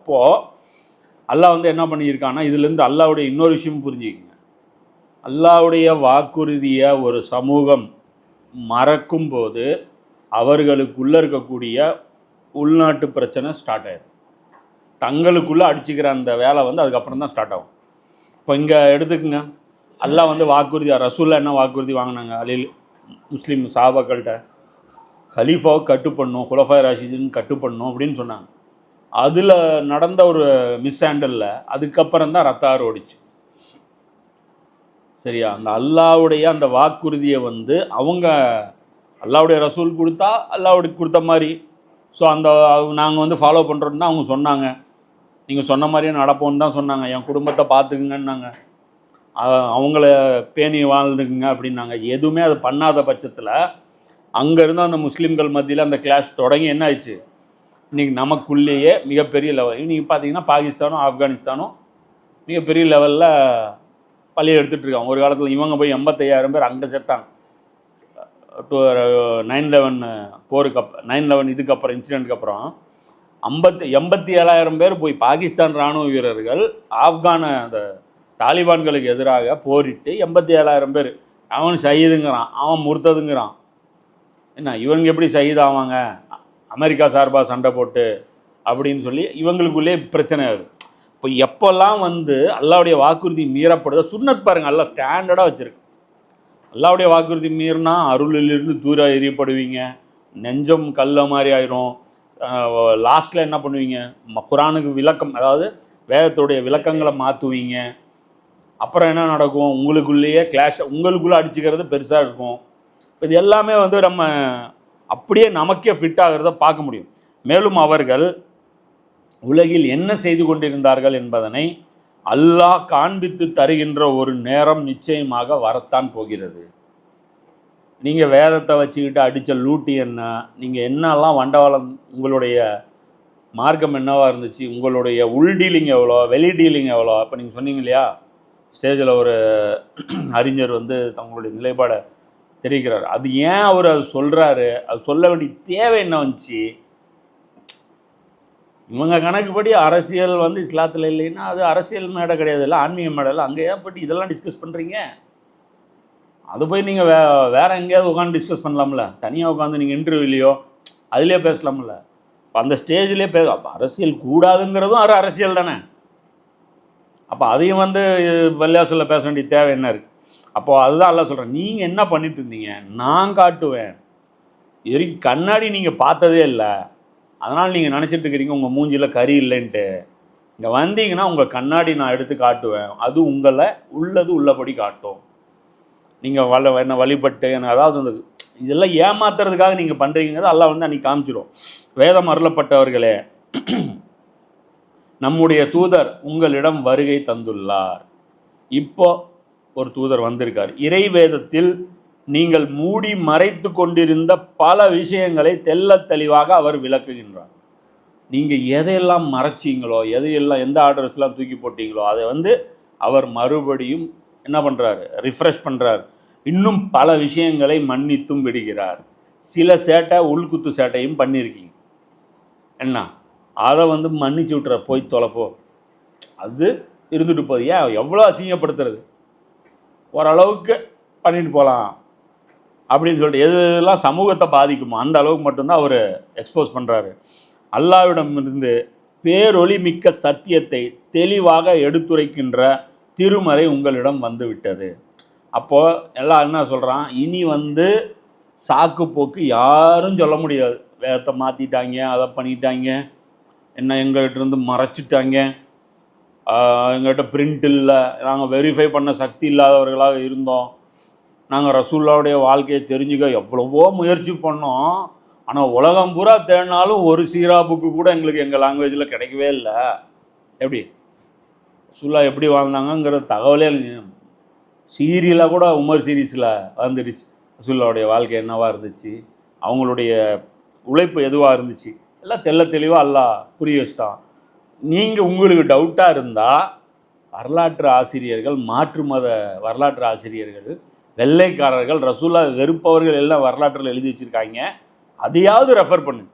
அப்போது அல்லாஹ் வந்து என்ன பண்ணியிருக்கான்னா, இதுலேருந்து அல்லாஹ்வுடைய இன்னொரு விஷயம் புரிஞ்சுக்கங்க. அல்லாஹ்வுடைய வாக்குறுதியை ஒரு சமூகம் மறக்கும்போது அவர்களுக்குள்ளே இருக்கக்கூடிய உள்நாட்டு பிரச்சனை ஸ்டார்ட் ஆயிடும். தங்களுக்குள்ளே அடிச்சுக்கிற அந்த வேலை வந்து அதுக்கப்புறம் தான் ஸ்டார்ட் ஆகும். இப்போ இங்கே எடுத்துக்கங்க, அல்லாஹ் வந்து வாக்குறுதி, ரசூல்லா என்ன வாக்குறுதி வாங்கினாங்க? முஸ்லீம் சஹாபாக்கள்கிட்ட கலீஃபாவுக்கு கட்டுப்படணும், குலஃபாய் ராஷிதீன் கட்டுப்படணும் அப்படின்னு சொன்னாங்க. அதில் நடந்த ஒரு மிஸ் ஹேண்டலில் அதுக்கப்புறம் தான் ரத்த ஆறு ஓடிச்சு. சரியா? அந்த அல்லாவுடைய அந்த வாக்குறுதியை வந்து அவங்க அல்லாவுடைய ரசூல் கொடுத்தா அல்லாவுடைய கொடுத்த மாதிரி, ஸோ அந்த நாங்கள் வந்து ஃபாலோ பண்ணுறோன்னு தான் அவங்க சொன்னாங்க. நீங்கள் சொன்ன மாதிரியே நடப்போம்னு தான் சொன்னாங்க. என் குடும்பத்தை பார்த்துக்குங்கன்னாங்க, அவங்கள பேணி வாழ்ந்துக்குங்க அப்படின்னாங்க. எதுவுமே அது பண்ணாத பட்சத்தில் அங்கேருந்து அந்த முஸ்லீம்கள் மத்தியில் அந்த கிளாஷ் தொடங்கி என்ன ஆயிடுச்சு, இன்றைக்கி நமக்குள்ளேயே மிகப்பெரிய லெவல். நீங்கள் பார்த்தீங்கன்னா பாகிஸ்தானும் ஆப்கானிஸ்தானும் மிகப்பெரிய லெவலில் பள்ளியை எடுத்துகிட்டு இருக்காங்க. ஒரு காலத்தில் இவங்க போய் 85,000 பேர் அங்கே சேர்த்தாங்க. 9/11 போருக்கு 9/11 இதுக்கப்புறம் இன்சிடென்ட்க்கு அப்புறம் 87,000 பேர் போய் பாகிஸ்தான் இராணுவ வீரர்கள் ஆப்கான அந்த தாலிபான்களுக்கு எதிராக போரிட்டு 87,000 பேர். அவன் ஷஹீதுங்கிறான், அவன் முர்த்ததுங்கிறான். என்ன இவங்க எப்படி ஷஹீத் ஆவாங்க? அமெரிக்கா சார்பாக சண்டை போட்டு அப்படின்னு சொல்லி இவங்களுக்குள்ளே பிரச்சனை ஆகுது. இப்போ எப்போல்லாம் வந்து அல்லாவுடைய வாக்குறுதி மீறப்படுதோ, சுன்னத் பாருங்கள், அல்லா ஸ்டாண்டர்டாக வச்சுருக்கு. அல்லாவுடைய வாக்குறுதி மீறினா அருளிலிருந்து தூர எறியப்படுவீங்க, நெஞ்சம் கல்ல மாதிரி ஆயிரும். லாஸ்ட்டில் என்ன பண்ணுவீங்க? குரானுக்கு விளக்கம், அதாவது வேதத்துடைய விளக்கங்களை மாற்றுவீங்க. அப்புறம் என்ன நடக்கும்? உங்களுக்குள்ளேயே கிளாஷ், உங்களுக்குள்ளே அடிச்சுக்கிறது பெருசாக இருக்கும். இது எல்லாமே வந்து நம்ம அப்படியே நமக்கே ஃபிட் ஆகிறத பார்க்க முடியும். மேலும் அவர்கள் உலகில் என்ன செய்து கொண்டிருந்தார்கள் என்பதனை அல்லாஹ் காண்பித்து தருகின்ற ஒரு நேரம் நிச்சயமாக வரத்தான் போகிறது. நீங்கள் வேதத்தை வச்சுக்கிட்டு அடித்த லூட்டி என்ன, நீங்கள் என்னெல்லாம் வண்டவாளம், உங்களுடைய மார்க்கம் என்னவாக இருந்துச்சு, உங்களுடைய உள் டீலிங் எவ்வளோ, வெளி டீலிங் எவ்வளோ. இப்போ நீங்கள் சொன்னீங்க இல்லையா, ஸ்டேஜில் ஒரு அறிஞர் வந்து தங்களுடைய நிலைப்பாடை தெரிவிக்கிறார். அது ஏன் அவர் அது சொல்கிறாரு, அது சொல்ல வேண்டிய தேவை என்ன வந்துச்சு? இவங்க கணக்குப்படி அரசியல் வந்து இஸ்லாத்தில் இல்லைன்னா அது அரசியல் மேடை கிடையாது, இல்லை ஆன்மீக மேடை இல்லை. அங்கே ஏற்பட்டு இதெல்லாம் டிஸ்கஸ் பண்ணுறீங்க? அது போய் நீங்கள் வேறு எங்கேயாவது உட்காந்து டிஸ்கஸ் பண்ணலாம்ல? தனியாக உட்காந்து நீங்கள் இன்டர்வியூலையோ அதிலே பேசலாம்ல? இப்போ அந்த ஸ்டேஜ்லேயே அப்போ அரசியல் கூடாதுங்கிறதும் அது அரசியல் தானே. அப்போ அதையும் வந்து பள்ளியாசலில் பேச வேண்டிய தேவை என்ன இருக்குது? அப்போது அதுதான் எல்லாம் சொல்கிறேன். நீங்கள் என்ன பண்ணிட்டு இருந்தீங்க? நான் காட்டுவேன். இது கண்ணாடி நீங்கள் பார்த்ததே இல்லை, அதனால் நீங்கள் நினச்சிட்டு இருக்கிறீங்க உங்கள் மூஞ்சியில் கறி இல்லைன்ட்டு. இங்கே வந்தீங்கன்னா உங்கள் கண்ணாடி நான் எடுத்து காட்டுவேன், அது உங்களை உள்ளது உள்ளபடி காட்டும். நீங்கள் என்ன வழிபட்டு என்ன, அதாவது அந்த இதெல்லாம் ஏமாத்துறதுக்காக நீங்கள் பண்ணுறீங்கிறது அல்லாஹ் வந்து அன்றைக்கி காமிச்சிடும். வேதம் அருளப்பட்டவர்களே, நம்முடைய தூதர் உங்களிடம் வருகை தந்துள்ளார். இப்போ ஒரு தூதர் வந்திருக்கார். இறை வேதத்தில் நீங்கள் மூடி மறைத்து கொண்டிருந்த பல விஷயங்களை தெல்ல தெளிவாக அவர் விளக்குகின்றார். நீங்கள் எதையெல்லாம் மறைச்சிங்களோ, எதையெல்லாம் எந்த ஆர்டர்ஸ்லாம் தூக்கி போட்டீங்களோ அதை வந்து அவர் மறுபடியும் என்ன பண்ணுறாரு, ரிஃப்ரெஷ் பண்ணுறார். இன்னும் பல விஷயங்களை மன்னித்தும் விடுகிறார். சில சேட்டை உள்குத்து சேட்டையும் பண்ணியிருக்கீங்க, என்ன அதை வந்து மன்னிச்சு விட்டுற, போய் தொலைப்போ, அது இருந்துட்டு போகுது. ஏன் எவ்வளோ அசிங்கப்படுத்துறது? ஓரளவுக்கு பண்ணிட்டு போகலாம் அப்படின்னு சொல்லிட்டு எதெல்லாம் சமூகத்தை பாதிக்குமோ அந்த அளவுக்கு மட்டும்தான் அவர் எக்ஸ்போஸ் பண்ணுறாரு. அல்லாஹ்விடமிருந்து பேரொளி மிக்க சத்தியத்தை தெளிவாக எடுத்துரைக்கின்ற திருமறை உங்களிடம் வந்து விட்டது. அப்போது எல்லாம் என்ன சொல்கிறான், இனி வந்து சாக்கு போக்கு யாரும் சொல்ல முடியாது. வேதத்தை மாற்றிட்டாங்க, அதை பண்ணிட்டாங்க, என்ன எங்கள்கிட்ட இருந்து மறைச்சிட்டாங்க, எங்கள்கிட்ட பிரிண்ட் இல்லை, நாங்கள் வெரிஃபை பண்ண சக்தி இல்லாதவர்களாக இருந்தோம், நாங்கள் ரசூல்லாவுடைய வாழ்க்கையை தெரிஞ்சுக்க எவ்வளவோ முயற்சி பண்ணோம், ஆனால் உலகம் பூரா தேடினாலும் ஒரு சீரா புக்கு கூட எங்களுக்கு எங்கள் லாங்குவேஜில் கிடைக்கவே இல்லை. எப்படி ரசூல்லா எப்படி வாழ்ந்தாங்கங்கிற தகவலே சீரியலாக கூட உமர் சீரீஸில் வந்துடுச்சு. ரசூல்லாவுடைய வாழ்க்கை என்னவாக இருந்துச்சு, அவங்களுடைய உழைப்பு எதுவாக இருந்துச்சு, எல்லாம் தெல்ல தெளிவாக அல்லாஹ் புரிய வச்சிட்டான். நீங்கள் உங்களுக்கு டவுட்டாக இருந்தால் வரலாற்று ஆசிரியர்கள், மாற்று மத வரலாற்று ஆசிரியர்கள், வெள்ளைக்காரர்கள், ரசூலா வெறுப்பவர்கள் எல்லாம் வரலாற்றில் எழுதி வச்சுருக்காங்க, அதையாவது ரெஃபர் பண்ணு.